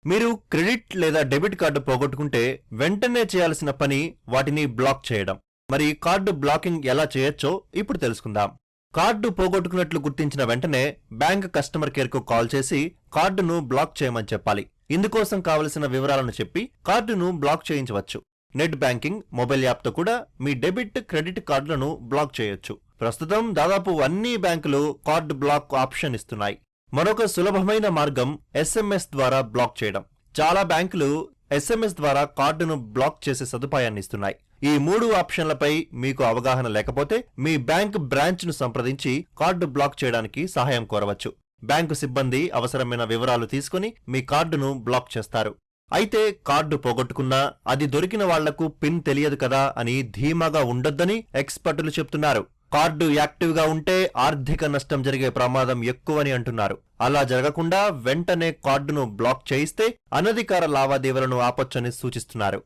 మీరు క్రెడిట్ లేదా debit card పోగొట్టుకుంటే వెంటనే చేయాల్సిన పని వాటిని బ్లాక్ చేయడం. మరి కార్డు బ్లాకింగ్ ఎలా చేయొచ్చో ఇప్పుడు తెలుసుకుందాం. కార్డు పోగొట్టుకున్నట్లు గుర్తించిన వెంటనే బ్యాంక్ కస్టమర్ కేర్కు కాల్ చేసి కార్డును బ్లాక్ చేయమని చెప్పాలి. ఇందుకోసం కావలసిన వివరాలను చెప్పి కార్డును బ్లాక్ చేయించవచ్చు. నెట్ బ్యాంకింగ్, మొబైల్ యాప్తో కూడా మీ డెబిట్, క్రెడిట్ కార్డులను బ్లాక్ చేయొచ్చు. ప్రస్తుతం దాదాపు అన్ని బ్యాంకులు కార్డు బ్లాక్ ఆప్షన్ ఇస్తున్నాయి. మరొక సులభమైన మార్గం SMS ద్వారా బ్లాక్ చేయడం. చాలా బ్యాంకులు SMS ద్వారా కార్డును బ్లాక్ చేసే సదుపాయాన్ని ఇస్తున్నాయి. ఈ 3 ఆప్షన్లపై మీకు అవగాహన లేకపోతే మీ బ్యాంక్ బ్రాంచ్ను సంప్రదించి కార్డు బ్లాక్ చేయడానికి సహాయం కోరవచ్చు. బ్యాంకు సిబ్బంది అవసరమైన వివరాలు తీసుకుని మీ కార్డును బ్లాక్ చేస్తారు. అయితే కార్డు పోగొట్టుకున్నా అది దొరికిన వాళ్లకు పిన్ తెలియదు కదా అని ధీమాగా ఉండొద్దని ఎక్స్పర్టులు చెప్తున్నారు. కార్డు యాక్టివ్గా ఉంటే ఆర్థిక నష్టం జరిగే ప్రమాదం ఎక్కువని అంటున్నారు. అలా జరగకుండా వెంటనే కార్డును బ్లాక్ చేయిస్తే అనధికార లావాదేవీలను ఆపొచ్చని సూచిస్తున్నారు.